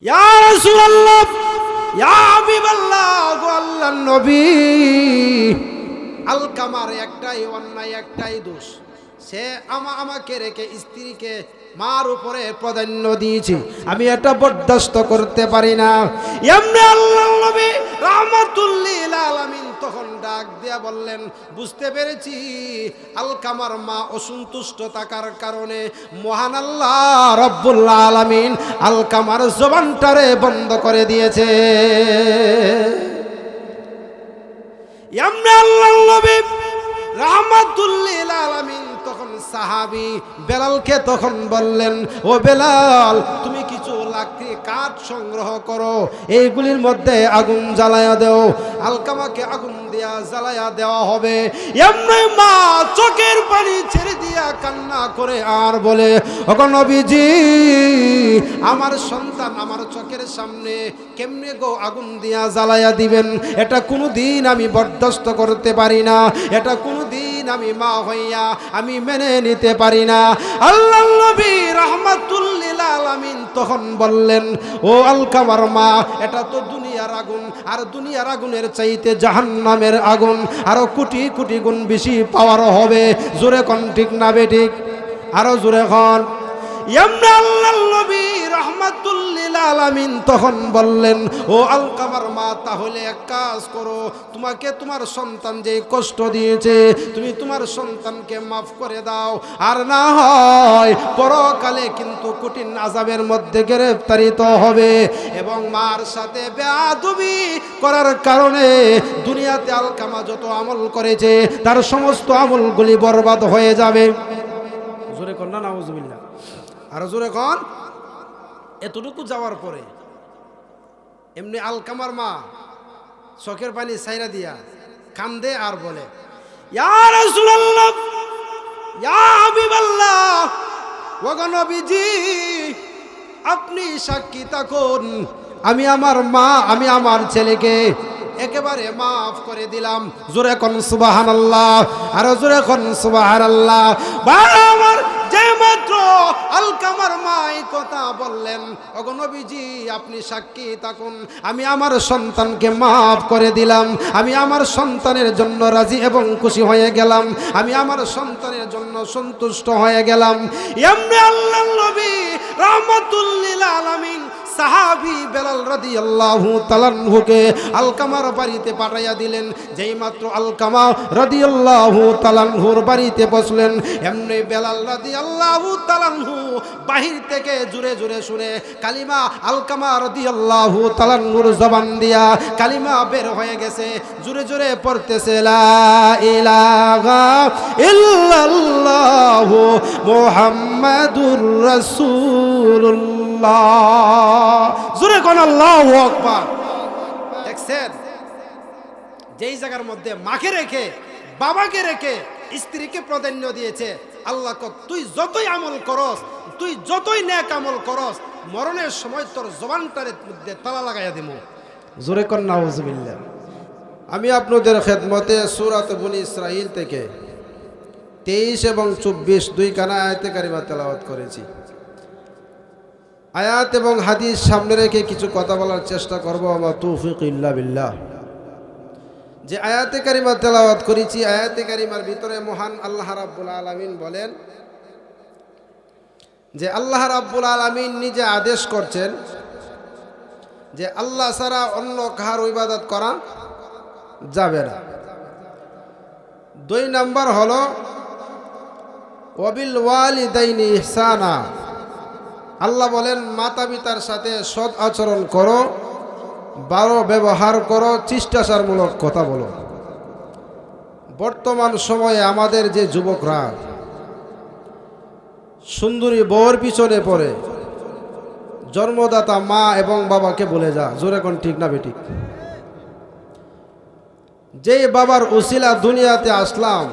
ইয়া রাসূলুল্লাহ, ইয়া হাবিবাল্লাহ, গো আল্লাহর নবী। আলকামার একটাই অন্যায়, একটাই দোষ, সে আমাকে রেখে স্ত্রীকে মার উপরে প্রাধান্য দিয়েছে। আমি এটা বরদাস্ত করতে পারি না। এমনি আল্লাহর নবী রাহমাতুল লিল আলামিন তখন ডাক দিয়া বললেন, বুঝতে পেরেছি আলকামার মা অসন্তুষ্ট থাকার কারণে মহান আল্লাহ রব্বুল আলামিন আলকামার জবানটারে বন্ধ করে দিয়েছে। এমনি আল্লাহর নবী রাহমাতুল লিল আলামিন তখন সাহাবী বেলালকে তখন বললেন, ও বেলাল, তুমি কিছু লাকড়ি কাঠ সংগ্রহ করো, এইগুলির মধ্যে আগুন জ্বালায়া দাও। আলকামাকে আগুন দিয়া জ্বালায়া দেওয়া হবে। এমনি মা চোখের পানি ছেড়ে দিয়া কান্না করে আর বলে, ওগো নবীজি, আমার সন্তান আমার চোখের সামনে কেমনে গো আগুন দিয়া জ্বালায়া দিবেন? এটা কোনোদিন আমি বরদাস্ত করতে পারি না, এটা কোনোদিন আমি মা হইয়া আমি মেনে নিতে পারি না। আল্লাহর নবী রাহমাতুল লিল আলামিন তখন বললেন, ও আলকামার মা, এটা তো দুনিয়ার আগুন, আর দুনিয়ার আগুনের চাইতে জাহান্নামের আগুন আরো কোটি কোটি গুণ বেশি পাওয়ার হবে। জোরে কোন ঠিক না বেঠিক? আরো জোরে কোন। এমনি আল্লাহর নবী রাহমাতুল লিল আলামিন তখন বললেন, ও আলকামার মা, তাহলে এক কাজ করো, তোমাকে তোমার সন্তান যে কষ্ট দিয়েছে তুমি তোমার সন্তানকে মাফ করে দাও, আর না হয় পরকালে কিন্তু কঠিন আযাবের মধ্যে গ্রেফতারিত হবে, এবং মার সাথে বেয়াদবি করার কারণে দুনিয়াতে আলকামা যত আমল করেছে তার সমস্ত আমলগুলি বরবাদ হয়ে যাবে। জোরে কর না নাউজুবিল্লাহ। আর জোরে কন। এতটুকু যাওয়ার পরে এমনি আলকামার মা চোখের পানি ছাইরা দিয়া কান্দে আর বলে, ইয়া রাসূলুল্লাহ, ইয়া হাবিবাল্লাহ, ওগো নবীজি, আপনি সাক্ষী থাকুন, আমি আমার মা, আমি আমার ছেলেকে একেবারে মাফ করে দিলাম। জোরে কোন সুবহানাল্লাহ। আর জোরে কোন সুবহানাল্লাহ। আমার যে মাত্র আলকামার মা এই কথা বললেন, ওগো নবীজি, আপনি সাক্ষী থাকুন, আমি আমার সন্তানকে মাফ করে দিলাম, আমি আমার সন্তানের জন্য রাজি এবং খুশি হয়ে গেলাম, আমি আমার সন্তানের জন্য সন্তুষ্ট হয়ে গেলাম। এমনি আল্লাহর নবী রাহমাতুল লিল আলামিন সাহাবী বেলাল রাদিয়াল্লাহু তাআলা আনহুকে আলকামার বাড়িতে পাঠাইয়া দিলেন। যেই মাত্র আলকামা রাদিয়াল্লাহু তাআলা আনহুর বাড়িতে বসলেন, এমনি বেলাল রাদিয়াল্লাহু তাআলা আনহু বাহির থেকে জোরে জোরে শুনে কালিমা আলকামা রাদিয়াল্লাহু তাআলা আনহুর জবান দিয়া কালিমা বের হয়ে গেছে। জোরে জোরে পড়তেছে, লা ইলাহা ইল্লাল্লাহু মুহাম্মাদুর রাসূলুল্লাহ। জোরে কোন আল্লাহু আকবার। দেখছেন, যেই জায়গার মধ্যে মাকে রেখে বাবাকে রেখে স্ত্রীকে প্রাধান্য দিয়েছে, আল্লাহ কক, তুই যতই আমল করস, তুই যতই নেক আমল করস, মরণের সময় তোর জবানটার মধ্যে তালা লাগাইয়া দিমু। জোরে কোন নাউজুবিল্লাহ। আমি আপনাদের খেদমতে সূরাত বনী ইসরাঈল থেকে 23 এবং 24 দুই কানা আয়াতে কারিমা তেলাওয়াত করেছি। আয়াত এবং হাদিস সামনে রেখে কিছু কথা বলার চেষ্টা করব। আমা তৌফিক ইল্লা বিল্লাহ। যে আয়াতে কারিমা তেলাওয়াত করেছি, আয়াতে কারিমার ভিতরে মহান আল্লাহ রাব্বুল আলামিন বলেন যে আল্লাহ রাব্বুল আলামিন নিজে আদেশ করছেন যে আল্লাহ ছাড়া অন্য কাহার ইবাদত করা যাবে না। 2 নাম্বার হলো ওয়াবিল ওয়ালিদাইনি ইহসানা। আল্লাহ বলেন মাতা পিতার সাথে সৎ আচরণ করো, ভালো ব্যবহার করো, শিষ্টাচারমূলক কথা বলো। বর্তমান সময়ে আমাদের যে যুবকরা সুন্দরী বউর পিছনে পড়ে জন্মদাতা মা এবং বাবাকে বলে যা। জোরে কোন ঠিক না বেঠিক? যেই বাবার উসিলা দুনিয়াতে আসলাম,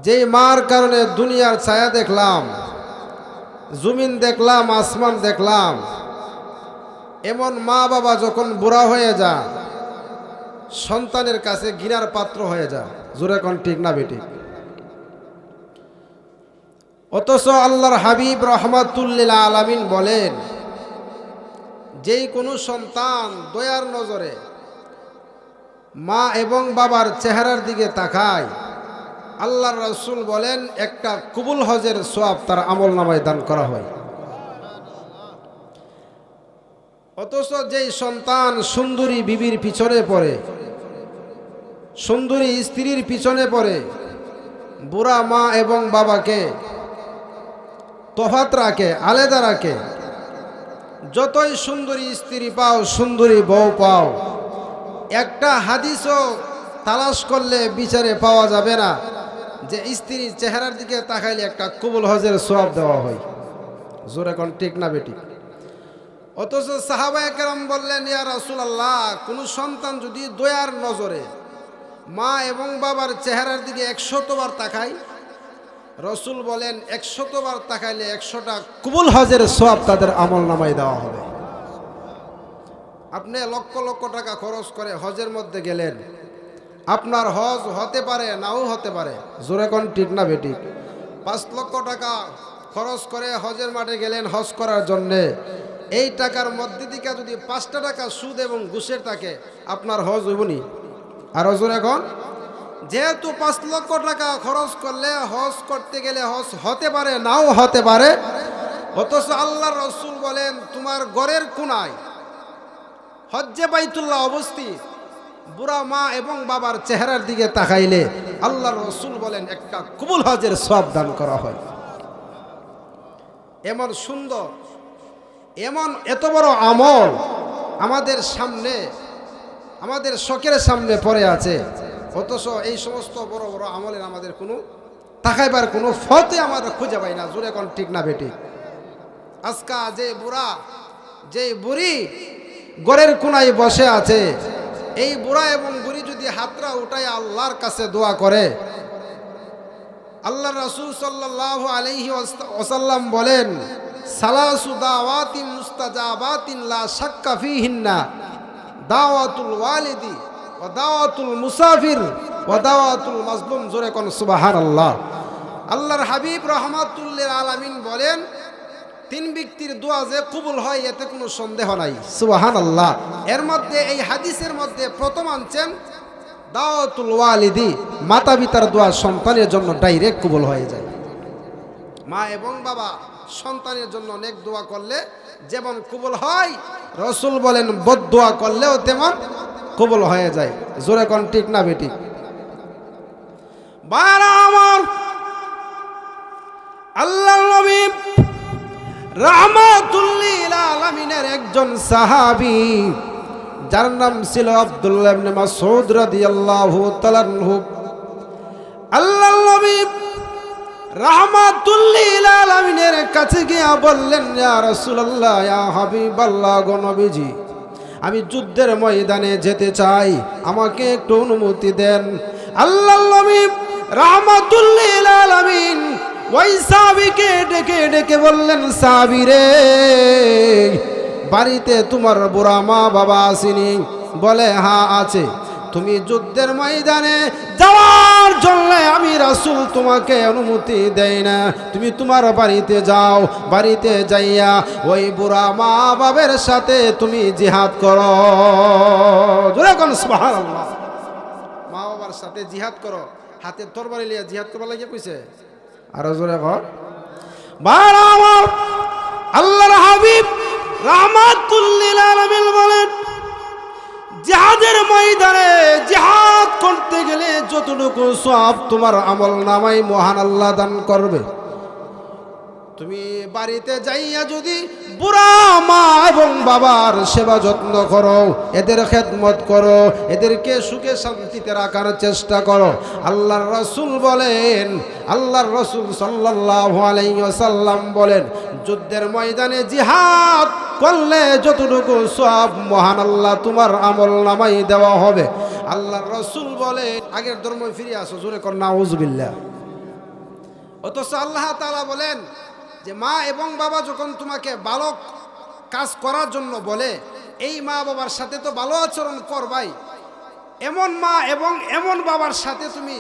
যেই মার কারণে দুনিয়ার ছায়া দেখলাম, জমিন দেখলাম, আসমান দেখলাম, এমন মা বাবা যখন বুড়া হয়ে যা, সন্তানের কাছে ঘৃণার পাত্র হয়ে যা। জোরে কোন ঠিক না বেঠিক? অথচ আল্লাহর হাবিব রাহমাতুল লিল আলামিন বলেন, যেই কোনো সন্তান দয়ার নজরে মা এবং বাবার চেহারার দিকে তাকায়, আল্লাহর রাসূল বলেন একটা কবুল হজের সওয়াব তার আমলনামায় দান করা হয়। অথচ যেই সন্তান সুন্দরী বিবির পিছনে পড়ে, সুন্দরী স্ত্রীর পিছনে পড়ে, বুড়া মা এবং বাবাকে তফাৎ রাখে, আলাদা রাখে, যতই সুন্দরী স্ত্রী পাও, সুন্দরী বউ পাও, একটা হাদিসও তালাশ করলে বিচারে পাওয়া যাবে না যে স্ত্রীর চেহারার দিকে তাকাইলে একটা কবুল হজের সওয়াব দেওয়া হয়। জোরে কোন ঠিক না বেটি? অথচ সাহাবায়ে কেরাম বললেন, ইয়া রাসূলুল্লাহ, কোনো সন্তান যদি দয়ার নজরে মা এবং বাবার চেহারার দিকে 100 বার তাকায়, রসুল বলেন 100 বার তাকাইলে 100টা কবুল হজের সওয়াব তাদের আমলনামায় দেওয়া হবে। আপনি লক্ষ লক্ষ টাকা খরচ করে হজের মধ্যে গেলেন, আপনার হজ হতে পারে নাও হতে পারে। জোরে কোন ঠিক না বেটি? 5 লক্ষ টাকা খরচ করে হজের মাঠে গেলেন হজ করার জন্যে, এই টাকার মধ্যে থেকে যদি 5টা টাকা সুদ এবং ঘুষের থাকে, আপনার হজ হইবনি? আর হজর এখন যেহেতু 5 লক্ষ টাকা খরচ করলে হজ করতে গেলে হজ হতে পারে নাও হতে পারে, অথচ আল্লাহর রাসূল বলেন তোমার ঘরের কোনায় হজ্জে বাইতুল্লাহ অবস্থিত বুড়া মা এবং বাবার চেহারার দিকে তাকাইলে আল্লাহর রাসূল বলেন একটা কবুল হজের সওয়াব দান করা হয়। এমন সুন্দর, এমন এত বড় আমল আমাদের সামনে, আমাদের শখের সামনে পড়ে আছে, অথচ এই সমস্ত বড় বড় আমলের আমাদের কোনো তাকাইবার কোনো ফতে আমরা খুঁজে পাই না। জোরে কোন ঠিক না বেটি? আজকা যে বুড়া, যে বুড়ি ঘরের কোনায় বসে আছে, এই বুড়া এবং বুড়ি যদি হাতরা উঠায় আল্লাহর কাছে দোয়া করে, আল্লাহর রাসূল সাল্লাল্লাহু আলাইহি ওয়াসাল্লাম বলেন সালাসু দাওয়াতিন মুস্তাজাবাতিন লা শাক্কা ফিহিন্না দাওয়াতুল ওয়ালিদি ওয়া দাওয়াতুল মুসাফির ওয়া দাওয়াতুল মাজলুম। জোরে কোন সুবহানাল্লাহ। আল্লাহর হাবিব রাহমাতুল লিল আলামিন বলেন 3 ব্যক্তির দোয়া যে কবুল হয় এতে কোনো সন্দেহ নাই। সুবহানাল্লাহ। এর মধ্যে এই হাদিসের মধ্যে প্রথম আনছেন দাওয়াতুল ওয়ালিদি, মাতা পিতার দোয়া সন্তানের জন্য ডাইরেক্ট কবুল হয়ে যায়। মা এবং বাবা সন্তানের জন্য নেক দোয়া করলে যেমন কবুল হয়, রাসূল বলেন বদদোয়া করলেও তেমন কবুল হয়ে যায়। জোরে কোন ঠিক না বেটি? বারা আমার আল্লাহর নবী রাহমাতুল লিল আলামিনের একজন সাহাবী, যার নাম ছিল আব্দুল্লাহ ইবনে মাসউদ রাদিয়াল্লাহু তাআলা আনহু, আল্লাহর নবী রাহমাতুল লিল আলামিনের কাছে গিয়া বললেন, ইয়া রাসূলুল্লাহ, ইয়া হাবিবাল্লাহ, গো নবীজি, আমি যুদ্ধের ময়দানে যেতে চাই, আমাকে একটু অনুমতি দেন। আল্লাহর নবী রাহমাতুল লিল আলামিন ওই সাহাবীকে ডেকে ডেকে বললেন, সাহাবী রে, বাড়িতে তোমার বুড়া মা বাবা আসেনি? বলে হ্যাঁ আছে। তুমি যুদ্ধের ময়দানে যাওয়ার জন্য আমি রাসূল তোমাকে অনুমতি দেই না, তুমি তোমার বাড়িতে যাও, বাড়িতে যাইয়া ওই বুড়া মা বাবার সাথে তুমি জিহাদ করো। জোরে কোন সুবহানাল্লাহ। মা বাবার সাথে জিহাদ করো, হাতে তরবারি লিয়ে জিহাদ করবার লাগিয়ে কইছে। আর জোরে কর। বারা আমার আল্লাহর হাবিব রাহমাতুল লিল আলামিন বলেন, জিহাদের ময়দানে জিহাদ করতে গেলে যতটুকু সওয়াব তোমার আমলনামায় মহান আল্লাহ দান করবে, তুমি বাড়িতে যাইয়া যদি বুড়া মা এবং বাবার সেবা যত্ন করো, এদের খেদমত করো, এদেরকে সুখে শান্তিতে রাখার চেষ্টা করো, আল্লাহর রাসূল বলেন, আল্লাহর রাসূল সাল্লাল্লাহু আলাইহি ওয়াসাল্লাম বলেন, যুদ্ধের ময়দানে জিহাদ করলে যতটুকু সওয়াব মহান আল্লাহ তোমার আমলনামায় দেওয়া হবে। আল্লাহর রাসূল বলে আগের ধর্ম ফিরে আসো। জোরে কর নাউযুবিল্লাহ। অথচ আল্লাহ তাআলা বলেন যে মা এবং বাবা যখন তোমাকে ভালো কাজ করার জন্য বলে, এই মা বাবার সাথে তো ভালো আচরণ করবাই, এমন মা এবং এমন বাবার সাথে তুমি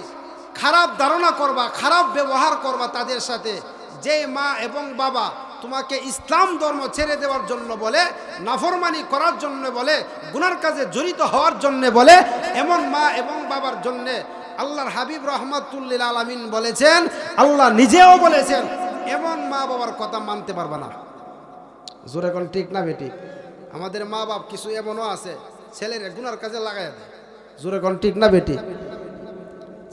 খারাপ ধারণা করবা, খারাপ ব্যবহার করবা তাদের সাথে, যে মা এবং বাবা তোমাকে ইসলাম ধর্ম ছেড়ে দেওয়ার জন্য বলে, নাফরমানি করার জন্য বলে, গুনার কাজে জড়িত হওয়ার জন্য বলে, এমন মা এবং বাবার জন্য আল্লাহর হাবিব রহমাতুল্লিল আলামিন বলেছেন, আল্লাহ নিজেও বলেছেন, এমন মা বাবার কথা মানতে পারবে না। জোরে কোন ঠিক না বেটি? আমাদের মা বাপ কিছু এমনও আছে ছেলের গুনার কাজে লাগায় দেয়। জোরে কোন ঠিক না বেটি?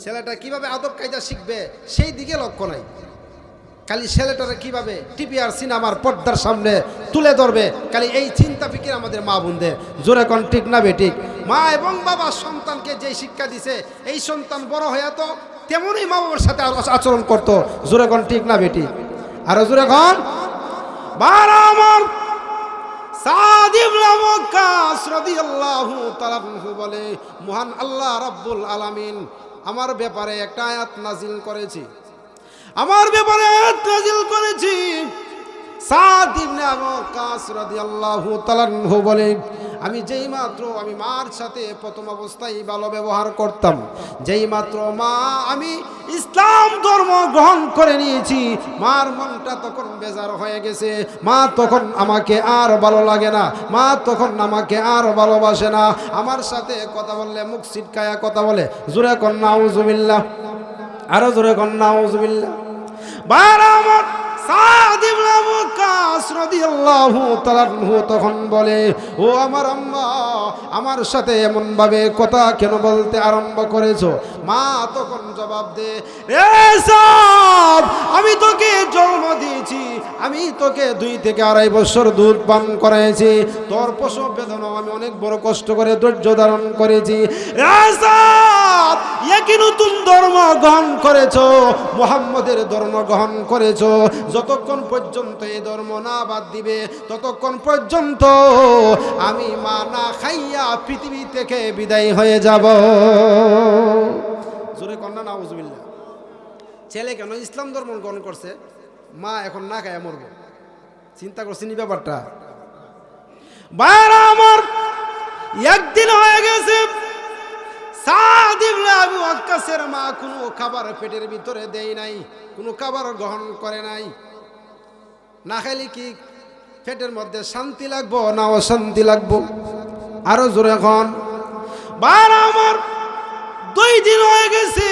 ছেলেটা কিভাবে আদব কায়দা শিখবে সেই দিকে লক্ষ্য নাই, খালি ছেলেটারা কিভাবে টিভি আর সিনেমার পর্দার সামনে তুলে ধরবে, খালি এই চিন্তা ফিকির আমাদের মা বোনদের। জোরে কোন ঠিক না বেটি? মা এবং বাবা সন্তানকে যে শিক্ষা দিছে, এই সন্তান বড় হয়ে তো তেমনই মা বাবার সাথে আচরণ করতো। জোরে কোন ঠিক না বেটি? আরো জোরে কোন। বারা আমার সাদ ইবনে ওয়াক্কাস রাদিয়াল্লাহু তাআলা আনহু বলে, মহান আল্লাহ রাব্বুল আলামিন আমার ব্যাপারে একটা আয়াত নাজিল করেছি, আমার ব্যাপারে আয়াত নাজিল করেছি। সাদ ইবনে ওয়াক্কাস রাদিয়াল্লাহু তাআলা আনহু বলে, আমি যেই মাত্র আমি মার সাথে প্রথম অবস্থায় ভালো ব্যবহার করতাম, যেই মাত্র মা আমি ইসলাম ধর্ম গ্রহণ করে নিয়েছি, মার মনটা তখন বেজার হয়ে গেছে। মা তখন আমাকে আর ভালো লাগে না, মা তখন আমাকে আর ভালোবাসে না। আমার সাথে কথা বললে মুখ ছিটকায়া কথা বলে। জোরে কন নাউজুবিল্লাহ, আরো জোরে কন নাউজুবিল্লাহ। বারা আমার সাদ ইবনে ওয়াক্কাস রাদিয়াল্লাহু তাআলা আনহু তখন বলে, ও আমার আম্মা, আমার সাথে এমন ভাবে কথা কেন বলতে আরম্ভ করেছো? মা তখন জবাব দে, রে সাদ, আমি তোকে জন্ম দিয়েছি, আমি তোকে 2 থেকে 2.5 বছর দুধ পান করাইছি, তোর প্রসব বেদনা আমি অনেক বড় কষ্ট করে ধৈর্য ধারণ করেছি। রে সাদ, একই নতুন ধর্ম গ্রহণ করেছো, মুহাম্মদের ধর্ম গ্রহণ করেছো, যতক্ষণ পর্যন্ত এই ধর্ম না বাদ দিবে ততক্ষণ পর্যন্ত আমি মা না খাইয়া পৃথিবী থেকে বিদায় হয়ে যাব। জোরে কন্যা নাউজুবিল্লাহ। ছেলে কেন ইসলাম ধর্ম গ্রহণ করছে, মা এখন না খাইয়া মরব। চিন্তা করছেন এই ব্যাপারটা? বাইরা আমার, একদিন হয়ে গেছে সাদ ইবনে আবু ওয়াক্কাসের মা কোনো খাবার পেটের ভিতরে দেয় নাই, কোনো খাবার গ্রহণ করে নাই। না খাইলে কি পেটের মধ্যে শান্তি লাগবো না অশান্তি লাগবো? আরো জোরে এখন। বারা আমার, 2 দিন হয়ে গেছে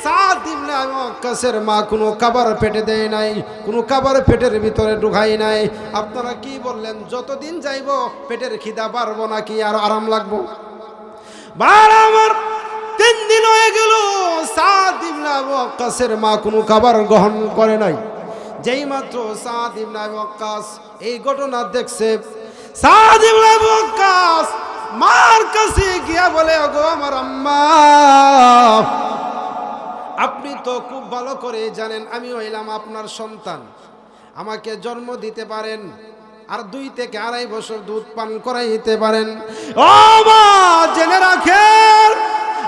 সাদ ইবনে আবু ওয়াক্কাসের মা কোনো খাবার পেটে দেয় নাই, কোনো খাবার পেটের ভিতরে ঢুকাই নাই। আপনারা কি বললেন, যতদিন যাইব পেটের খিদা পারবো নাকি আরো আরাম লাগবো? বারা আমার, 3 দিন হয়ে গেল সাদ ইবনে আবু ওয়াক্কাসের মা কোনো খাবার গ্রহণ করে নাই। যেই মাত্র সাদ ইবনে আবু ওয়াক্কাস এই ঘটনা দেখছে, সাদ ইবনে আবু ওয়াক্কাস মার কাছে গিয়া বলে, ওগো আমার আম্মা, আপনি তো খুব ভালো করে জানেন আমি হইলাম আপনার সন্তান, আমাকে জন্ম দিতে পারেন আর 2 থেকে 2.5 বছর দুধ পান করাইতে পারেন। ও মা, জেনে রাখেন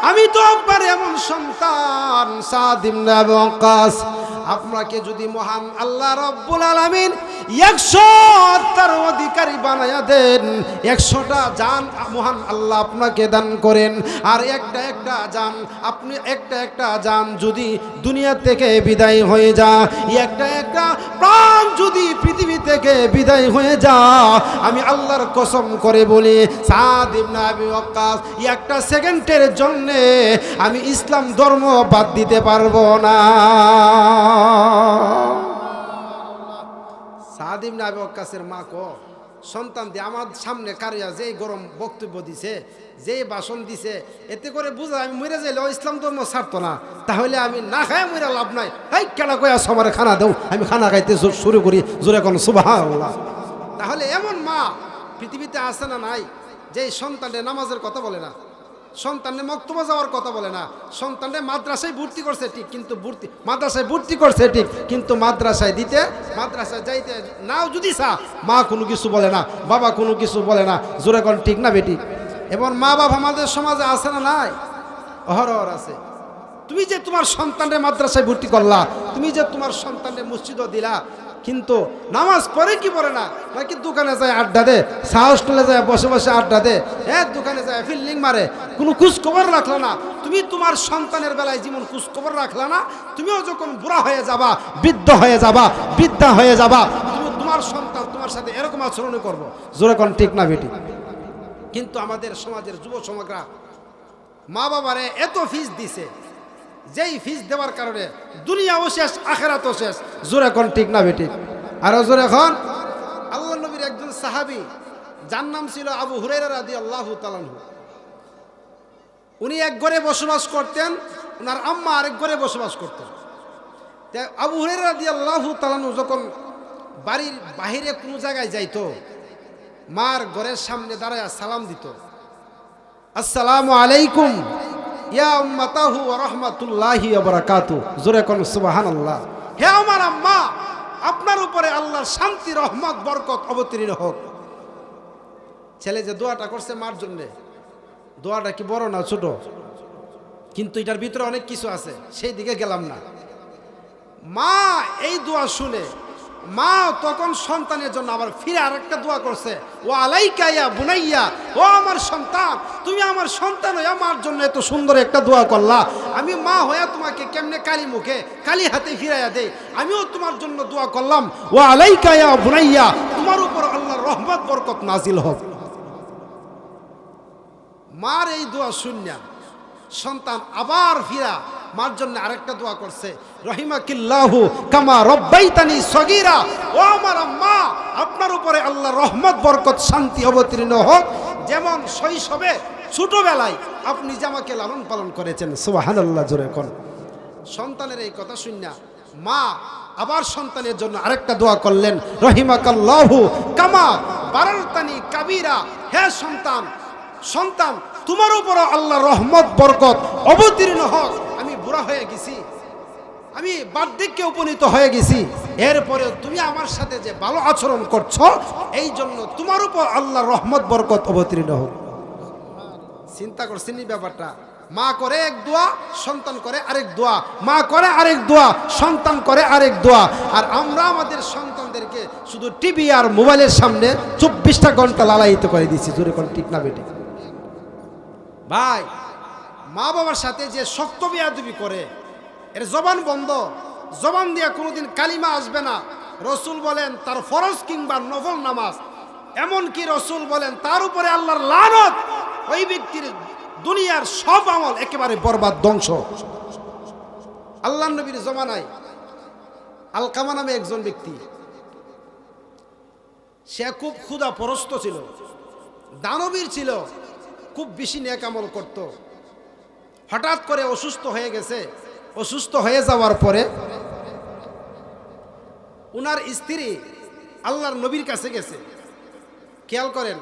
আমি তো আপনার এমন সন্তান সাদ ইবনে আবু ওয়াক্কাস, আপনাকে যদি মহান আল্লাহ রাব্বুল আলামিন 100 আত্মার অধিকারী বানায়া দেন, 100টা জান মহান আল্লাহ আপনাকে দান করেন, আর একটা জান আপনি একটা জান যদি দুনিয়া থেকে বিদায় হয়ে যা, একটা প্রাণ যদি পৃথিবী থেকে বিদায় হয়ে যা, আমি আল্লাহর কসম করে বলি সাদ ইবনে আবু ওয়াক্কাস 1 সেকেন্ডের জন্য আমি ইসলাম ধর্ম বাদ দিতে পারবো না। সাদ ইবনে আবু ওয়াক্কাসের মা কো, সন্তান দিয়ে আমার সামনে কারিয়া যে গরম বক্তব্য দিছে, যে ভাষণ দিছে, এতে করে বুঝা আমি মরে যাইলে ইসলাম ধর্ম ছাড়তো না, তাহলে আমি না খাই মরে লাভ নাই। এই কেনা কয়া সবার খানা দেও, আমি খানা খাইতে শুরু করি। জোরে কোন সুবহানাল্লাহ। তাহলে এমন মা পৃথিবীতে আছে না নাই, যে সন্তানের নামাজের কথা বলে না, সন্তানের মক্তবে যাওয়ার কথা বলে না, সন্তানের মাদ্রাসায় ভর্তি করছে ঠিক, কিন্তু মাদ্রাসায় ভর্তি করছে ঠিক, কিন্তু মাদ্রাসায় যাইতে নাও যদি মা কোনো কিছু বলে না, বাবা কোনো কিছু বলে না। জোরে কোন ঠিক না বেটি? এবং মা বাবা আমাদের সমাজে আছে না নাই? অহরহ আছে। তুমি যে তোমার সন্তানের মাদ্রাসায় ভর্তি করলা, তুমি যে তোমার সন্তানের মসজিদও দিলা, কিন্তু নামাজ পড়ে কি পড়ে না, নাকি দোকানে যায় আড্ডা দে, চা হোস্টেলে যায় বসে বসে আড্ডা দে, দোকানে যায় ফিল্ডিং মারে, কোনো খোঁজ খবর রাখলা না। তুমি তোমার সন্তানের বেলায় যেমন খোঁজ খবর রাখলা না, তুমিও যখন বুড়া হয়ে যাবা, বৃদ্ধ হয়ে যাবা, বৃদ্ধা হয়ে যাবা, তুমি তোমার সন্তান তোমার সাথে এরকম আচরণ করবো। জোরে কোন ঠিক না বেটি? কিন্তু আমাদের সমাজের যুব সমাজরা মা বাবারে এত ফিস দিছে, যেই ফিস দেওয়ার কারণে দুনিয়াও শেষ আখেরাতও শেষ। জোরে কোন ঠিক না বেটি? আরো জোরে এখন। আল্লাহ নবীর একজন সাহাবী, যার নাম ছিল আবু হুরায়রা রাদিয়াল্লাহু তাআলা আনহু। উনি এক ঘরে বসবাস করতেন, ওনার আম্মা আরেক ঘরে বসবাস করতেন। আবু হুরায়রা রাদিয়াল্লাহু তাআলা আনহু যখন বাড়ির বাহিরে কোনো জায়গায় যাইতো, মার ঘরের সামনে দাঁড়ায় সালাম দিত, আসসালামু আলাইকুম ইয়া উম্মাতাহু ওয়া রাহমাতুল্লাহি ওয়া বারাকাতুহু। জোরে কোন সুবহানাল্লাহ। হে আমার আম্মা, আপনার উপরে আল্লাহর শান্তি রহমত বরকত অবতীর্ণ হোক। ছেলে যে দোয়াটা করছে মার জন্য, দোয়াটা কি বড় না ছোট? কিন্তু এটার ভিতরে অনেক কিছু আছে, সেই দিকে গেলাম না। মা এই দোয়া শুনে মা তখন সন্তানের জন্য আবার ফিরে আরেকটা দোয়া করছে, ও আলাইকা ইয়া বুনাইয়া, ও আমার সন্তান, তুমি আমার সন্তান হয়ে আমার জন্য এত সুন্দর একটা দোয়া করলা। আমি মা হয়ে তোমাকে কেমনে কালি মুখে কালি হাতে ফিরাইয়া দেই, আমিও তোমার জন্য দোয়া করলাম, ও আলাইকা ইয়া বুনাইয়া, তোমার উপর আল্লাহর রহমত বরকত নাজিল হোক। মার এই দোয়া শুনিয়া সন্তান আবার ফিরা মার জন্য আরেকটা দোয়া করছে, রহিমাকিল্লাহু কামা রব্বাইতানি সগীরা, ও আমার আম্মা, আপনার উপরে আল্লাহর রহমত বরকত শান্তি অবতীর্ণ হোক, যেমন শৈশবে ছোটবেলায় আপনি যে আমাকে লালন পালন করেছেন। সুবহানাল্লাহ। জোরে কোন। সন্তানের এই কথা শুনিয়া মা আবার সন্তানের জন্য আরেকটা দোয়া করলেন, রহিমাকাল্লাহু কামা বারারতানি কাবীরা, হে সন্তান, সন্তান তোমার উপর আল্লাহর রহমত বরকত অবতীর্ণ হোক। আমি বুড়া হয়ে গেছি, আমি বার্ধক্যে উপনীত হয়ে গেছি, এরপরে তুমি আমার সাথে যে ভালো আচরণ করছো, এই জন্য তোমার উপর আল্লাহর রহমত বরকত অবতীর্ণ হোক। চিন্তা করছেন এই ব্যাপারটা? মা করে এক দোয়া, সন্তান করে আরেক দোয়া, মা করে আরেক দোয়া, সন্তান করে আরেক দোয়া। আর আমরা আমাদের সন্তানদেরকে শুধু টিভি আর মোবাইলের সামনে 24টা ঘন্টা লালায়িত করে দিচ্ছি। জোরে কোন ঠিক না বেটি? ভাই, মা বাবার সাথে যে শক্ত বেয়াদবি করে, এর জবান বন্ধ, জবান দিয়া কোনোদিন কালিমা আসবে না। রসুল বলেন তার ফরজ কিংবা নফল নামাজ, এমনকি রসুল বলেন তার উপরে আল্লাহর লানত, ওই ব্যক্তির দুনিয়ার সব আমল একেবারে বরবাদ, ধ্বংস। আল্লাহর নবীর জমানায় আলকামা নামে একজন ব্যক্তি, সে খুব ক্ষুধাপরস্ত ছিল, দানবীর ছিল, খুব বেশি নেক আমল করত। হঠাৎ করে অসুস্থ হয়ে গেছে। অসুস্থ হয়ে যাওয়ার পরে উনার স্ত্রী আল্লাহর নবীর কাছে গেছে। খেয়াল করেন,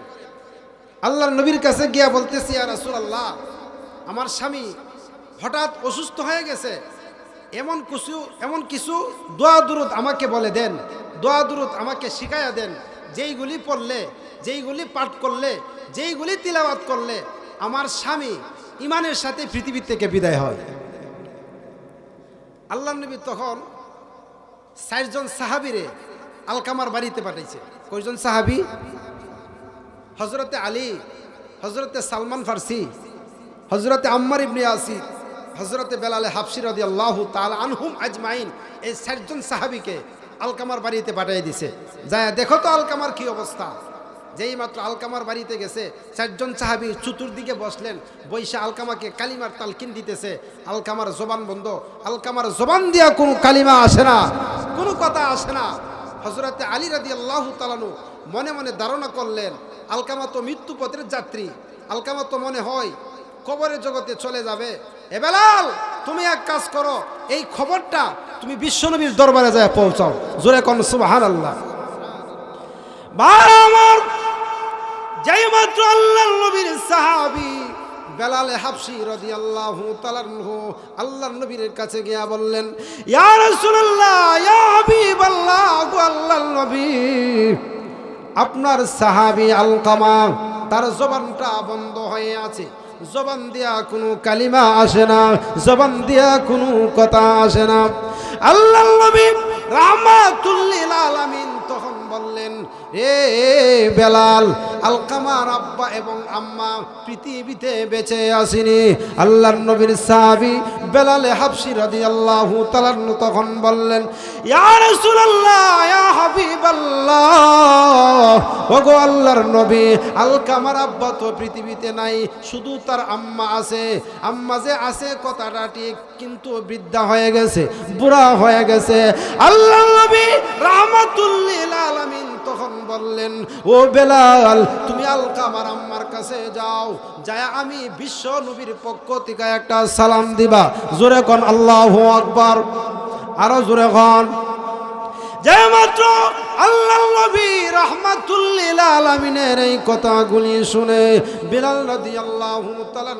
আল্লাহর নবীর কাছে গিয়া বলতেছি, ইয়া রাসূলুল্লাহ, আমার স্বামী হঠাৎ অসুস্থ হয়ে গেছে, এমন কিছু দোয়া দুরূদ আমাকে বলে দেন, দোয়া দুরূদ আমাকে শিখাইয়া দেন, যেইগুলি পড়লে, যেইগুলি পাঠ করলে, যেইগুলি তিলাওয়াত করলে আমার স্বামী ইমানের সাথে পৃথিবী থেকে বিদায় হয়। আল্লাহর নবী তখন 4 জন সাহাবীরে আলকামার বাড়িতে পাঠাইছে। কয়জন সাহাবী? হযরতে আলী, হযরতে সালমান ফারসি, হযরতে আম্মার ইবনে ইয়াসির, হযরতে বেলাল হাবশী রাদিয়াল্লাহু তাআলা আনহুম আজমাইন। এই 4 জন সাহাবীকে আলকামার বাড়িতে পাঠিয়ে দিছে। যায় দেখো তো আলকামার কি অবস্থা। যেই মাত্র আলকামার বাড়িতে গেছে, 4 জন সাহাবী চতুর্দিকে বসলেন, বৈশা আলকামাকে কালিমার তালকিন দিতেছে। আলকামার জবান বন্ধ, আলকামার জবান দিয়া কোনো কালিমা আসে না, কোনো কথা আসে না। হযরতে আলী রাদিয়াল্লাহু তাআলা মনে মনে ধারণা করলেন, আলকামা তো মৃত্যুপথের যাত্রী, আলকামা তো মনে হয় কবরের জগতে চলে যাবে। এ বেলাল, তুমি এক কাজ করো, এই খবরটা তুমি বিশ্বনবীর দরবারে যায় পৌঁছাও। জোরে কোন সুবহানাল্লাহ। ভাই আমার, যেই মাত্র আল্লাহর নবীর সাহাবী বেলাল হাবশী রাদিয়াল্লাহু তাআলা আনহু আল্লাহর নবীর কাছে গিয়া বললেন, ইয়া রাসূলুল্লাহ, ইয়া হাবিবাল্লাহ, আল্লাহর নবী, আপনার সাহাবী আলকামা, তার জবানটা বন্ধ হয়ে আছে, জবান দিয়া কোনো কালিমা আসে না, জবান দিয়া কোনো কথা আসে না। আল্লাহর নবী রাহমাতুল লিল আলামিন তখন বললেন, এ বেলাল, আলকামার আব্বা এবং আম্মা পৃথিবীতে বেঁচে আসেনি। আল্লাহর নবীর সাহাবী বেলাল হাবশী রাদিয়াল্লাহু তাআলা তখন বললেন, ইয়া রাসূলুল্লাহ, ইয়া হাবিবাল্লাহ, ওগো আল্লাহর নবী, আলকামার আব্বা তো পৃথিবীতে নাই, শুধু তার আম্মা আছে। আম্মা যে আছে কথাটা ঠিক, কিন্তু বৃদ্ধা হয়ে গেছে, বুড়া হয়ে গেছে। আল্লাহর নবী রাহমাতুল লিল আলামিন তখন বললেন, ও বেলাল, তুমি আলকামার আম্মার কাছে যাও, যায় আমি বিশ্ব নবীর পক্ষ থেকে একটা সালাম দিবা। জোরে কোন আল্লাহু আকবার, আরো জোরে কোন। যে মাত্র আল্লাহ নবী রাহমাতুল লিল আলামিনের এই কথাগুলি শুনে বিলাল রাদিয়াল্লাহু তাআলা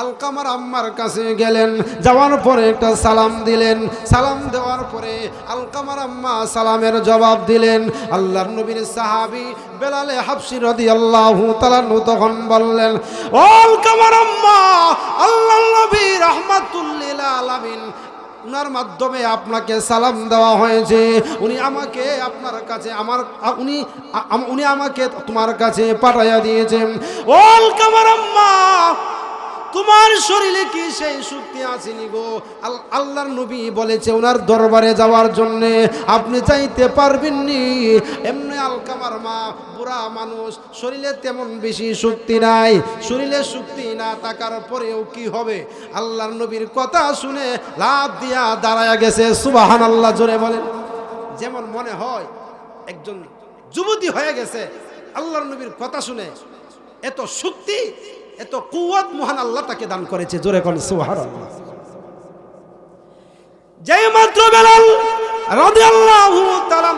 আলকামার আম্মার কাছে গেলেন। যাওয়ার পরে একটা সালাম দিলেন। সালাম দেওয়ার পরে আলকামার আম্মা সালামের জবাব দিলেন। আল্লাহর নবীর সাহাবী বেলাল হাবশী রাদিয়াল্লাহু তাআলা তখন বললেন, ও আলকামার আম্মা, আল্লাহর নবী রাহমাতুল লিল আলামিন উনার মাধ্যমে আপনাকে সালাম দেওয়া হয়েছে। উনি আমাকে আপনার কাছে উনি আমাকে তোমার কাছে পাঠাইয়া দিয়েছেন। ও আলকামার আম্মা, তোমার শরীরে কি সেই শক্তি আসেনি গো? আল্লাহর নবী বলেছে ওনার দরবারে যাওয়ার জন্য, আপনি চাইতে পারবেননি। এমনি আলকামার মা বুড়া মানুষ, শরীরে তেমন বেশি শক্তি নাই। শরীরে শক্তি না থাকার পরেও কি হবে? আল্লাহর নবীর কথা শুনে লাফ দিয়া দাঁড়ায়া গেছে। সুবহানাল্লাহ, জোরে বলেন। যেমন মনে হয় একজন যুবতী হয়ে গেছে আল্লাহর নবীর কথা শুনে। এত শক্তি, এত কুওয়াত মহান আল্লাহ তাকে দান করেছে। জোরে কোন সুবহানাল্লাহ। যেই মাত্র বেলাল রাদিয়াল্লাহু তাআলা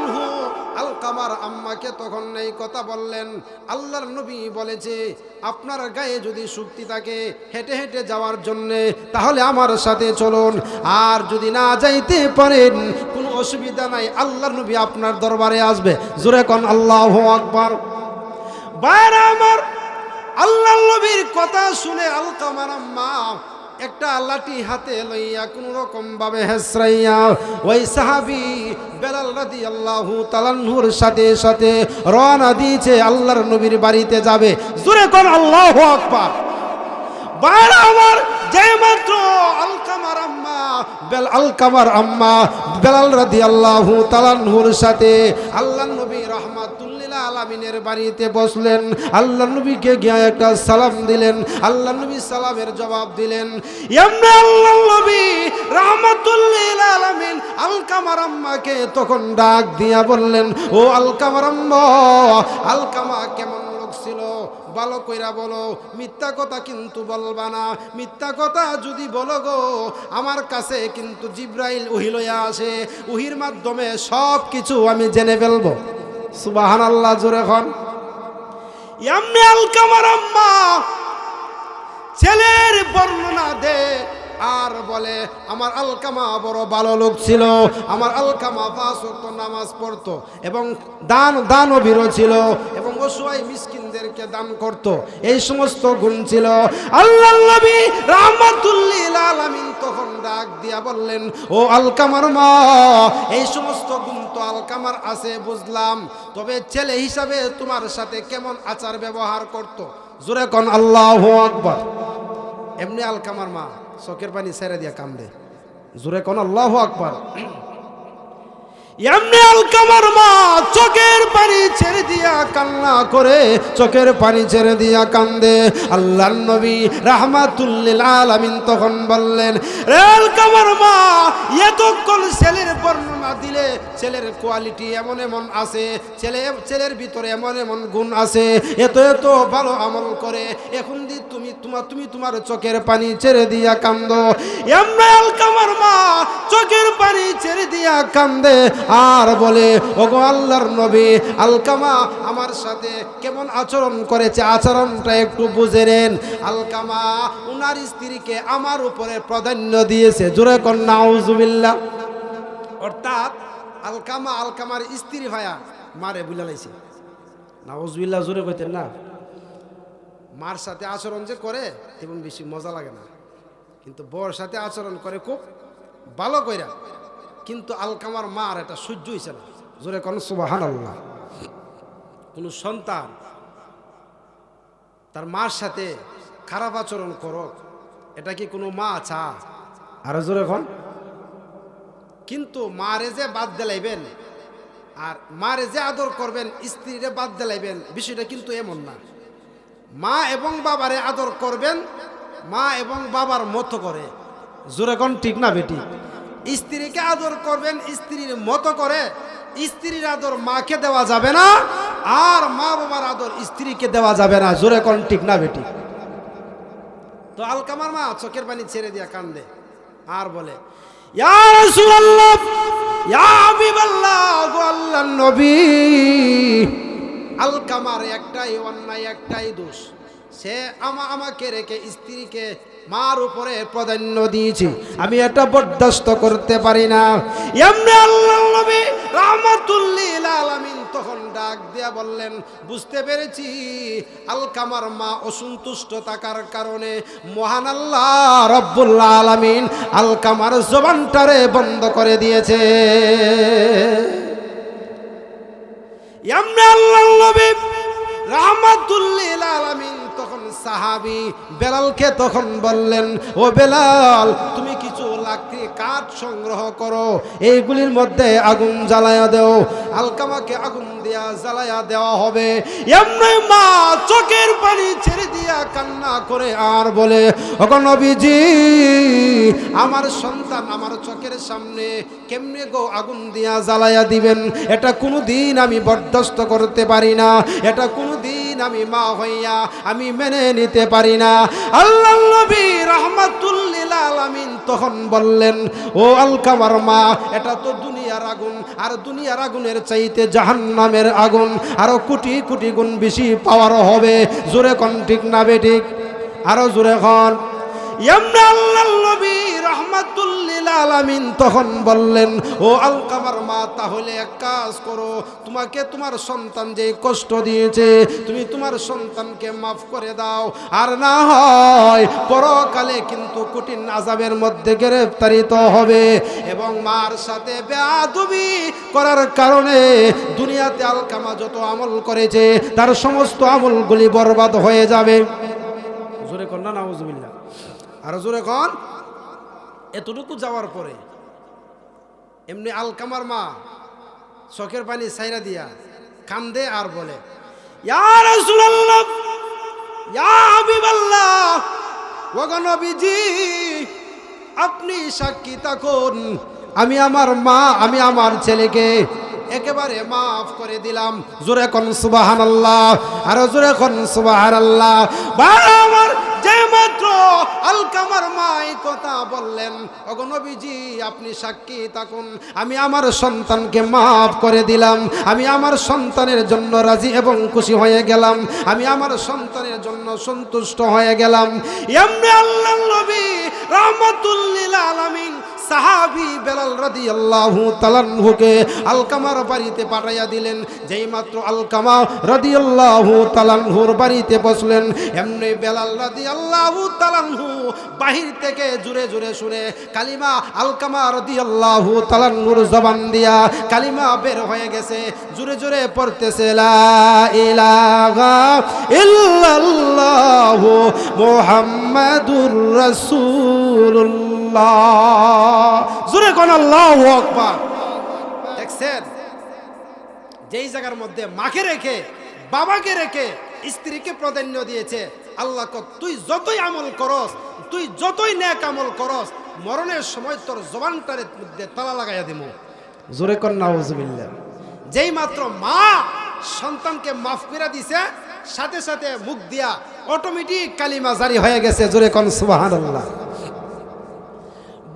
আলকামার আম্মাকে তখন এই কথা বললেন, আল্লাহর নবী বলেছে আপনার গায়ে যদি শক্তি থাকে হেঁটে হেঁটে যাওয়ার জন্যে, তাহলে আমার সাথে চলুন। আর যদি না যাইতে পারেন কোনো অসুবিধা নাই, আল্লাহর নবী আপনার দরবারে আসবে। জোরে কোন আল্লাহু আকবার। বাইরে আমার আল্লাহর নবীর কথা শুনে আলকামার আম্মা একটা লাঠি হাতে লইয়া কোন রকম ভাবে হেসরাইয়া ওই সাহাবী বেলাল রাদিয়াল্লাহু তাআলার সাথে সাথে রওনা দিয়েছে, আল্লাহর নবীর বাড়িতে যাবে। জোরে কোন আল্লাহু আকবার। বাইরে আমার যে মাত্র আলকামার আম্মা বেলাল রাদিয়াল্লাহু তাআলার সাথে আল্লাহর নবী রাহমাতুল লিল আলামিনের বাড়িতে বসলেন। আল্লাহর নবীকে গিয়ে একটা সালাম দিলেন। আল্লাহর নবী সালামের জবাব দিলেন। এমনি আল্লাহর নবী রাহমাতুল লিল আলামিন আলকামার আম্মাকে তখন ডাক দিয়া বললেন, ও আলকামার আম্মা, আলকামা কেমন লোক ছিল ভালো কইরা বলো, মিথ্যা কথা কিন্তু বলবা না। মিথ্যা কথা যদি বলো গো, আমার কাছে কিন্তু জিব্রাইল ওহী লইয়া আসে, ওহীর মাধ্যমে সব কিছু আমি জেনে ফেলবো। সুবহানাল্লাহ, জোরে খন। এমনি আলকামার আম্মা ছেলের বর্ণনা দে আর বলে, আমার আলকামা বড় ভালো লোক ছিল, আমার আলকামা 5 ওয়াক্ত নামাজ পড়তো এবং দানবীরও ছিল এবং অসহায় মিসকিনদেরকে দান করত। এই সমস্ত গুণ ছিল। আল্লাহর নবী রাহমাতুল লিল আলামিন তখন ডাক দিয়া বললেন, ও আলকামার মা, এই সমস্ত গুণ তো আলকামার আছে বুঝলাম, তবে ছেলে হিসাবে তোমার সাথে কেমন আচার ব্যবহার করত? জোরে কোন আল্লাহু আকবার। এমনি আলকামার মা চোখের পানি ছেড়ে দিয়া কান্দে। জোরে কোন আল্লাহু আকবার। এমনি আলকামার মা চোখের পানি ছেড়ে দিয়া কান্না করে, চোখের পানি ছেড়ে দিয়া কান্দে। আল্লাহর নবী রাহমাতুল লিল আলামিন তখন বললেন, রে আলকামার মা, এতক্ষণ ছেলের বর্ণনা দিলে, ছেলের কোয়ালিটি এমন এমন আছে, ছেলের ভিতরে এমন এমন গুণ আছে, এত এত ভালো আমল করে, এখন দি তুমি তোমার চোখের পানি ছেড়ে দিয়া কান্দো। এমনি আলকামার মা চোখের পানি ছেড়ে দিয়া কান্দে আর বলে, ওগো আল্লাহর নবী, আলকামা আমার সাথে কেমন আচরণ করেছে, আচরণটা একটু বুঝে নেন। আলকামা উনার স্ত্রীকে আমার উপরে প্রাধান্য দিয়েছে। জোরে কোন নাউজুবিল্লাহ। অর্থাৎ আলকামার স্ত্রী ভাইয়া মারে বুঝা লাইছে। নাউজুবিল্লাহ, জোরে কইতেন না। মার সাথে আচরণ যে করে এবং বেশি মজা লাগে না, কিন্তু বর সাথে আচরণ করে খুব ভালো কইরা। কিন্তু আলকামার মার এটা সহ্য হইছে না। জোরে কোন সুবহানাল্লাহ। কোন সন্তান তার মার সাথে খারাপ আচরণ করো, এটা কি কোনো মা চা? আরো জোরে এখন। কিন্তু মারে যে বাদ দিলাইবেন আর মারে যে আদর করবেন, স্ত্রীরে বাদ দিলাইবেন, বিষয়টা কিন্তু এমন না। মা এবং বাবারে আদর করবেন, মা এবং বাবার মতো করে। জোরে কোন ঠিক না বেটি? স্ত্রীকে আদর করবেন স্ত্রীর মতো করে। স্ত্রীর আদর মাকে দেওয়া যাবে না, আর মা বাবার আদর স্ত্রীকে দেওয়া যাবে না। জোরে কোন ঠিক না বেটি? তো আলকামার মা চোখের পানি ছেড়ে দিয়া কান্দে আর বলে, ইয়া রাসূলুল্লাহ, ইয়া হাবিবাল্লাহ, গো আল্লাহর নবী। আলকামার একটাই অন্যায়, একটাই দোষ, সে আমাকে রেখে স্ত্রীকে মার উপরে প্রাধান্য দিয়েছি, আমি এটা বরদাস্ত করতে পারি না। এমনি আল্লাহর নবী রাহমাতুল লিল আলামিন তখন ডাক দিয়া বললেন, বুঝতে পেরেছি আলকামার মা অসন্তুষ্ট থাকার কারণে মহান আল্লাহ রব্বুল আলামিন আলকামার জবানটারে বন্ধ করে দিয়েছে। এমনি আল্লাহর নবী রাহমাতুল লিল আলামিন তখন সাহাবী বেলালকে তখন বললেন, ও বেলাল, তুমি কিছু লাকড়ি কাঠ সংগ্রহ করো, এইগুলির মধ্যে আগুন জ্বালায়া দাও। আলকামাকে আগুন দিয়া জ্বালায়া দেওয়া হবে। এমনি মা চোখের পানি ছেড়ে দিয়া কান্না করে আর বলে, ওগো নবীজি, আমার সন্তান আমার চোখের সামনে কেমনে গো আগুন দিয়া জ্বালায়া দিবেন? এটা কোনোদিন আমি বরদাস্ত করতে পারি না, এটা কোনোদিন আমি মা হইয়া আমি মেনে নিতে পারি না। আল্লাহর নবী রাহমাতুল লিল আলামিন তখন বললেন, ও আলকামার মা, এটা তো দুনিয়ার আগুন, আর দুনিয়ার আগুনের চাইতে জাহান্নামের আগুন আরো কোটি কোটি গুণ বেশি পাওয়ার হবে। জোরে কোন ঠিক না বেঠিক? আরো জোরে কোন। এমনি আল্লাহর নবী রাহমাতুল লিল আলামিন তখন বললেন, ও আলকামার মা, তাহলে এক কাজ করো, তোমাকে তোমার সন্তান যে কষ্ট দিয়েছে তুমি তোমার সন্তানকে মাফ করে দাও, আর না হয় পরকালে কিন্তু কঠিন আযাবের মধ্যে গ্রেফতারিত হবে, এবং মার সাথে বেয়াদবি করার কারণে দুনিয়াতে আলকামা যত আমল করেছে তার সমস্ত আমলগুলি বরবাদ হয়ে যাবে। জোরে কর না নাউজুবিল্লাহ। আর জোরে কন। এতটুকু যাওয়ার পরে এমনি আলকামার মা চোখের পানি ছাইরা দিয়া কান্দে আর বলে, ইয়া রাসূলুল্লাহ, ইয়া হাবিবাল্লাহ, ওগো নবীজি, আপনি সাক্ষী থাকুন, আমি আমার মা, আমি আমার ছেলেকে একেবারে মাফ করে দিলাম। জোরে কোন সুবহানাল্লাহ। আর জোরে কোন সুবহানাল্লাহ। আমার যে মাত্র আলকামার মা এই কথা বললেন, ওগো নবীজি, আপনি সাক্ষী থাকুন, আমি আমার সন্তানকে মাফ করে দিলাম, আমি আমার সন্তানের জন্য রাজি এবং খুশি হয়ে গেলাম, আমি আমার সন্তানের জন্য সন্তুষ্ট হয়ে গেলাম। এমনি আল্লাহর নবী রাহমাতুল লিল আলামিন সাহাবী বেলাল রাদিয়াল্লাহু তাআলা আনহুকে আলকামার বাড়িতে পাঠাইয়া দিলেন। যেই মাত্র আলকামা রাদিয়াল্লাহু তাআলা আনহুর বাড়িতে বসলেন, এমনি বেলাল রাদিয়াল্লাহু তাআলা আনহু বাহির থেকে জোরে জোরে শুনে কালিমা আলকামা রাদিয়াল্লাহু তাআলা আনহুর জবান দিয়া কালিমা বের হয়ে গেছে। জোরে জোরে পড়তেছে, লা ইলাহা ইল্লাল্লাহু মুহাম্মাদুর রাসূলুল্লাহ। জোরে কোন আল্লাহু আকবার। দেখছেন, যেই জায়গার মধ্যে মাকে রেখে বাবাকে রেখে স্ত্রীকে প্রাধান্য দিয়েছে, আল্লাহ কয়, তুই যতই আমল করস, তুই যতই নেক আমল করস, মরণের সময় তোর জবানটার মধ্যে তালা লাগাইয়া দিমু। জোরে কোন নাউজুবিল্লাহ। যেই মাত্র মা সন্তানকে মাফ করে দিছে, সাথে সাথে মুখ দিয়া অটোমেটিক কালিমা জারি হয়ে গেছে। জোরে কোন সুবহানাল্লাহ।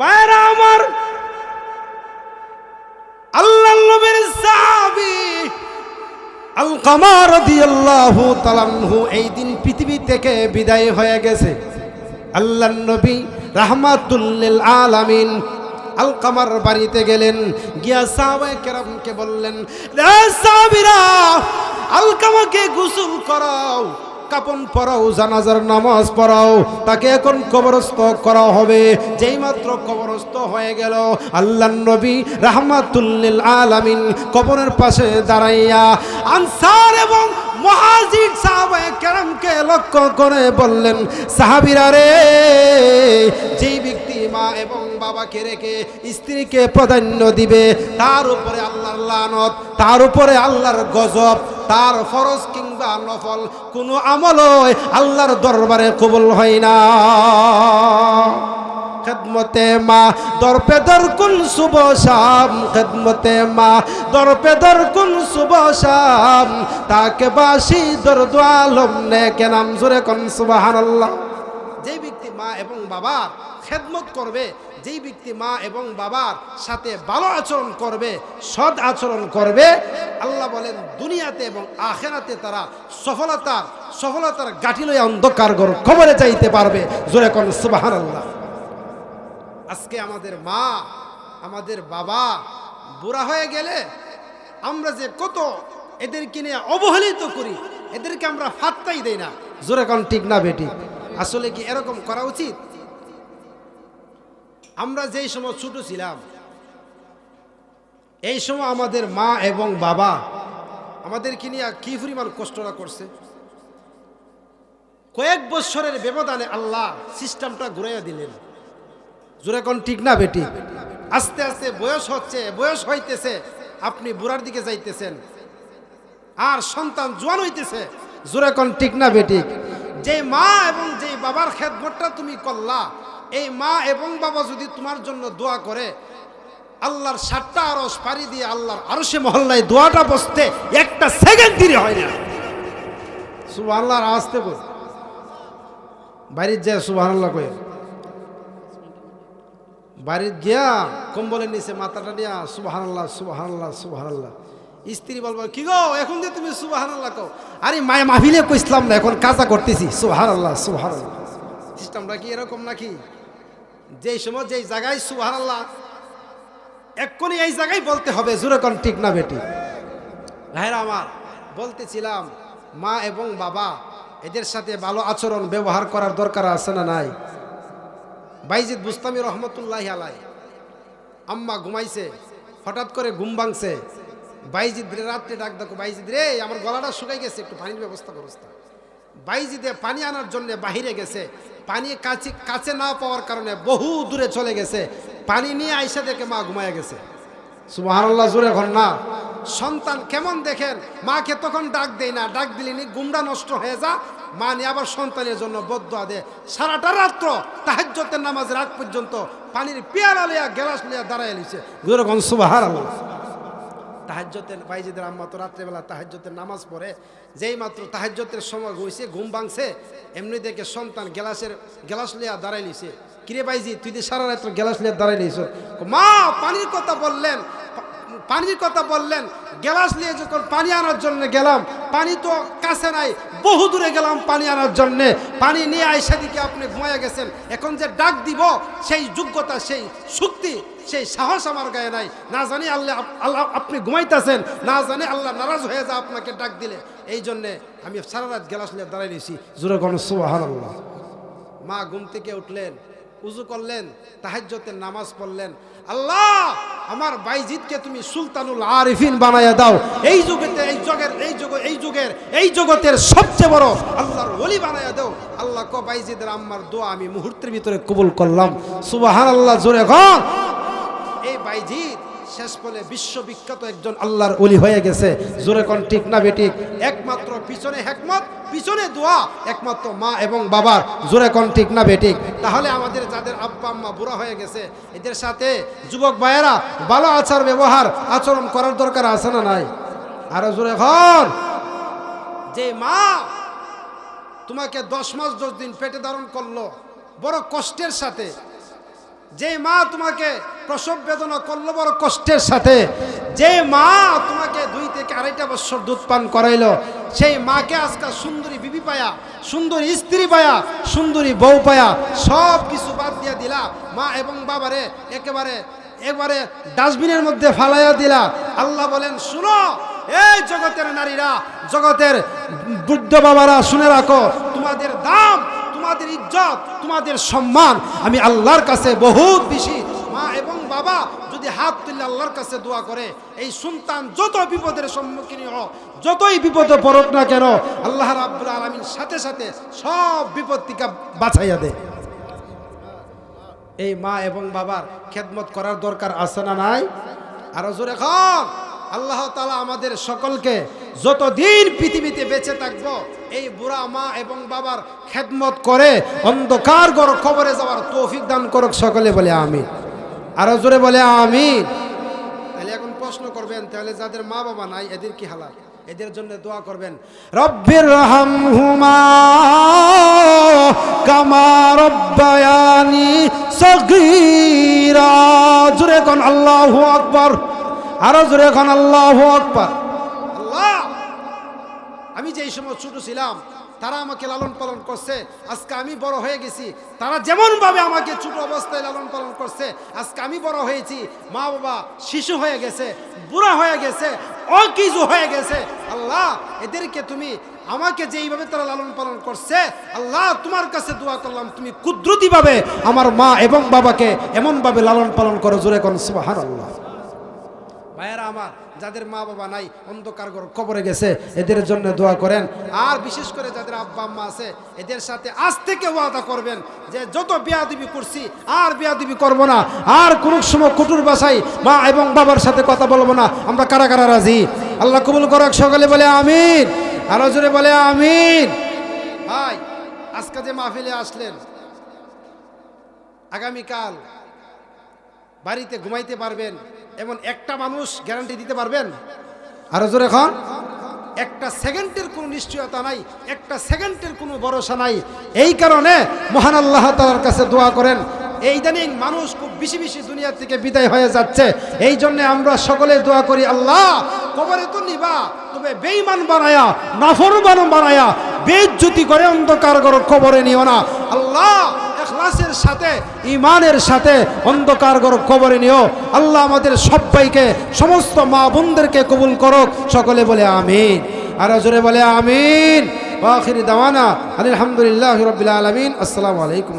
বাইরা আমার, আল্লাহর নবীর সাহাবী আলকামা রাদিয়াল্লাহু তাআলা আনহু এই দিন পৃথিবী থেকে বিদায় হয়ে গেছে। আল্লাহর নবী রাহমাতুল লিল আলামিন আলকামার বাড়িতে গেলেন, গিয়া সাহাবায়ে কেরামকে বললেন, রে সাহাবীরা, আলকামাকে গোসল করাও, কাপন পরাও, জানাজার নামাজ পড়াও, তাকে এখন কবরস্থ করা হবে। যেই মাত্র কবরস্থ হয়ে গেল, আল্লাহর নবী রাহমাতুল লিল আলামিন কবরের পাশে দাঁড়াইয়া আনসার এবং মুহাজির সাহাবায়ে কেরামকে লক্ষ্য করে বললেন, সাহাবীরা রে, যেই ব্যক্তি মা এবং বাবাকে রেখে স্ত্রীকে প্রাধান্য দিবে, তার উপরে আল্লাহর লানত, তার উপরে আল্লাহর গজব, তার ফরজ কিংবা নফল কোনো আমলই আল্লাহর দরবারে কবুল হয় না। খেদমতে মা দর পে দর কুন সুবহ শাম, খেদমতে মা দর পে দর কুন সুবহ শাম, তাকে বাসি দর্দ আলম নে কে নাম, জোরে কোন সুবহানাল্লাহ। যেই ব্যক্তি মা এবং বাবার খেদমত করবে, যেই ব্যক্তি মা এবং বাবার সাথে ভালো আচরণ করবে, সৎ আচরণ করবে, আল্লাহ বলেন দুনিয়াতে এবং আখিরাতে তারা সফলতার গাঠি লইয়া অন্ধকার ঘর কবরে যাইতে পারবে, জোরে কোন সুবহানাল্লাহ। আজকে আমাদের মা আমাদের বাবা বুড়া হয়ে গেলে আমরা যে কত এদেরকে নিয়ে অবহেলিত করি, এদেরকে আমরা ফাত্তাই দেই না, জোরে কোন ঠিক না বেটি? আসলে কি এরকম করা উচিত? আমরা যেই সময় ছোট ছিলাম, এই সময় আমাদের মা এবং বাবা আমাদেরকে নিয়ে কি পরিমাণ কষ্টটা করছে। কয়েক বছরের ব্যবধানে আল্লাহ সিস্টেমটা ঘুরাইয়া দিলেন, জোরে কোন ঠিক না বেটি? আস্তে আস্তে বয়স হইতেছে, আপনি বুড়ার দিকে যাইতেছেন, আর সন্তান জোয়ান হইতেছে, জোরে কোন ঠিক না বেটি? যে মা এবং যে বাবার খেদমতটা তুমি করলা, এই মা এবং বাবা যদি তোমার জন্য দোয়া করে, আল্লাহর 7টা আরশ পাড়ি দিয়ে আল্লাহর আরশে মহল্লায় দোয়াটা বসতে একটা সেকেন্ড দেরি হয় না। সুবহানাল্লাহ, আসতে বল, বাড়ির যায় সুবহানাল্লাহ কই, বাড়ির গিয়া কম্বলের নিচে মাথাটা নিয়া সুবহানাল্লাহ সুবহানাল্লাহ সুবহানাল্লাহ। স্ত্রী বলবো, কি গো এখন যে তুমি সুবহানাল্লাহ কও? আরে মায়ে মাহফিলে কইছিলাম না, এখন কাজা করতেছি, সুবহানাল্লাহ সুবহানাল্লাহ। সিস্টেমটা কি এরকম নাকি? যেই সময় যেই জায়গায় সুবহানাল্লাহ এক্ষুনি এই জায়গায় বলতে হবে, জোরে কোন ঠিক না বেটি? ভাইরা আমার, বলতেছিলাম মা এবং বাবা এদের সাথে ভালো আচরণ ব্যবহার করার দরকার আছে না নাই? বাইজিদ বুস্তামি রহমতুল্লাহি আলাই, আম্মা ঘুমাইছে, হঠাৎ করে ঘুম ভাঙছে, বাইজিদ রে রাত্রে ডাক দেখো, বাইজিদ রে আমার গলাটা শুকাই গেছে, একটু পানির ব্যবস্থা করো। বাইজিদে পানি আনার জন্য বাহিরে গেছে, পানি কাছে না পাওয়ার কারণে বহু দূরে চলে গেছে, পানি নিয়ে আইসা দেখে মা ঘুমায় গেছে। সুবহানাল্লাহ, জোরে এখন না? সন্তান কেমন দেখেন, মাকে তখন ডাক দেয় না, ডাক দিলেনি গুমরা নষ্ট হয়ে যা, মা নিয়ে আবার সন্তানের জন্য বদদোয়া দেয়। সারাটা রাত্র তাহাজ্জুদের নামাজের আগ পর্যন্ত পানির পেয়ালা লিয়া গ্লাস লিয়া দাঁড়ায় লিছে, জোরে কোন সুবহানাল্লাহ। তাহাজ্জুদের বাইজিদের আম্মা তো রাত্রেবেলা তাহাজ্জুদের নামাজ পড়ে, যেই মাত্র তাহাজ্জুদের সময় হইছে, ঘুম ভাঙছে, এমনি দেখে সন্তান গ্লাস লিয়া দাঁড়াই লিছে। কিরে বাইজি, তুই যে সারা রাত্র গ্লাস লিয়া দাঁড়াই লিছ? মা পানির কথা বললেন, গ্লাস নিয়ে যখন পানি আনার জন্য গেলাম, পানি তো কাছে নাই, বহু দূরে গেলাম পানি আনার জন্য, পানি নিয়ে আইসা দিকে আপনি ঘুমাইয়া গেছেন, এখন যে ডাক দিব সেই যোগ্যতা, সেই শক্তি, সেই সাহস আমার গায়ে নাই। না জানি আল্লাহ আপনি ঘুমাইতেছেন, না জানি আল্লাহ নারাজ হয়ে যা আপনাকে ডাক দিলে, এই জন্যে আমি সারা রাত গ্লাস নিয়ে দাঁড়াই নিয়েছি, জোরে কোন সুবহানাল্লাহ। মা ঘুম থেকে উঠলেন, উজু করলেন, তাহাজ্জুদের নামাজ পড়লেন, আল্লাহ আমার বাইজিদকে তুমি সুলতানুল আরিফিন বানায়া দাও, এই যুগেতে এই জগতের সবচেয়ে বড় আল্লাহর ওলি বানায়া দাও। আল্লাহ কো বাইজিদের আম্মার দোয়া আমি মুহূর্তের ভিতরে কবুল করলাম, সুবহানাল্লাহ, জোরে কোন। এই বাইজিদ শেষ বলে বিশ্ববিখ্যাত একজন আল্লাহর ওলি হয়ে গেছে, জোরে কোন ঠিক না বেঠিক? একমাত্র পিছনে হিকমত, পিছনে দোয়া একমাত্র মা এবং বাবার, জোরে কোন ঠিক না বেঠিক? তাহলে আমাদের যাদের আব্বা আম্মা বুড়া হয়ে গেছে, এদের সাথে যুবক ভাইয়েরা ভালো আচরণ করার দরকার আছে না নাই? আরো জোরে কোন। যে মা তোমাকে 10 মাস 10 দিন পেটে ধারণ করলো বড় কষ্টের সাথে, যে মা তোমাকে প্রসব বেদনা করলো বড় কষ্টের সাথে, যে মা তোমাকে 2 থেকে 2.5 বছর দুধ পান করাইলো, সেই মাকে আজকাল সুন্দরী বিবি পায়া, সুন্দরী স্ত্রী পায়া, সুন্দরী বউ পায়া সব কিছু বাদ দিয়া দিলা, মা এবং বাবারে একেবারে ডাস্টবিনের মধ্যে ফালাইয়া দিলা। আল্লাহ বলেন, শুনো এই জগতের নারীরা, জগতের বৃদ্ধ বাবারা, শুনে রাখো, তোমাদের দাম, তোমাদের ইজ্জত, তোমাদের সম্মান আমি আল্লাহর কাছে বহুত বেশি। মা এবং বাবা যদি হাত তুলে আল্লাহর কাছে দোয়া করে, এই সন্তান যত বিপদের সম্মুখীন হোক, যতই বিপদে পড়ুক না কেন, আল্লাহ রাব্বুল আলামিন সাথে সাথে সব বিপদ থেকে বাঁচাইয়া দেয়। এই মা এবং বাবার খেদমত করার দরকার আছে না নাই? আরো জোরে খান। আল্লাহ তাআলা আমাদের সকলকে যতদিন পৃথিবীতে বেঁচে থাকবো এই বুড়া মা এবং বাবার খেদমত করে অন্ধকার ঘর কবরে যাওয়ার তৌফিক দান করুক, সকলে বলে আমিন। আরো জোরে বলে আমিন। তাহলে এখন প্রশ্ন করবেন, তাহলে যাদের মা বাবা নাই এদের কি হালাত? এদের জন্য দোয়া করবেন, রব্বির রহমহুমা কামা রব্বায়ানি সগীরা। জোরে কোন আল্লাহু আকবার। আরো জোরে কোন আল্লাহু আকবার। আল্লাহ, আমি যে এই সময় ছোট ছিলাম তারা আমাকে লালন পালন করছে, আজকে আমি বড় হয়ে গেছি। তারা যেমন ভাবে আমাকে ছোট অবস্থায় লালন পালন করছে, আজকে আমি বড় হয়েছি, মা বাবা শিশু হয়ে গেছে, বুড়া হয়ে গেছে, অকিছু হয়ে গেছে। আল্লাহ, এদেরকে তুমি আমাকে যেইভাবে তারা লালন পালন করছে, আল্লাহ তোমার কাছে দোয়া করলাম তুমি কুদরতিভাবে আমার মা এবং বাবাকে এমনভাবে লালন পালন করো। জোরে কোন সুবহানাল্লাহ। ভাইয়েরা আমার, যাদের মা বাবা নাই, অন্ধকার ঘর কবরে গেছে, এদের জন্য দোয়া করেন। আর বিশেষ করে যাদের আব্বা আম্মা আছে, এদের সাথে আজ থেকে ওয়াদা করবেন যে যত বিয়াদবি করছি আর বিয়াদবি করব না, আর কোনো সময় কটুর ভাষায় মা এবং বাবার সাথে কথা বলবো না। আমরা কারা কারা রাজি? আল্লাহ কবুল করুক, সকলে বলে আমিন। আরো জোরে বলে আমিন। ভাই, আজকে যে মাহফিলে আসলেন, আগামীকাল বাড়িতে ঘুমাইতে পারবেন এমন একটা মানুষ গ্যারান্টি দিতে পারবেন? আরো জোরে এখন, একটা সেকেন্ডের কোনো নিশ্চয়তা নাই, একটা সেকেন্ডের কোনো ভরসা নাই। এই কারণে মহান আল্লাহ তাআলার কাছে দোয়া করেন। এই ইদানিং মানুষ খুব বেশি বেশি দুনিয়া থেকে বিদায় হয়ে যাচ্ছে, এই জন্য আমরা সকলে দোয়া করি, আল্লাহ কবরে তো নিবা, তবে বেঈমান বানায়া, নাফরমান বানায়া, বেইজ্জতি করে অন্ধকার ঘর কবরে নিও না। আল্লাহ ইখলাসের সাথে, ঈমানের সাথে অন্ধকার ঘর কবরে নিও। আল্লাহ আমাদের সবাইকে, সমস্ত মা বোনদেরকে কবুল করুক, সকলে বলে আমিন। আর জোরে বলে আমিন। ওয়া আখির দাওয়ানা আলহামদুলিল্লাহি রাব্বিল আলামিন। আসসালামু আলাইকুম।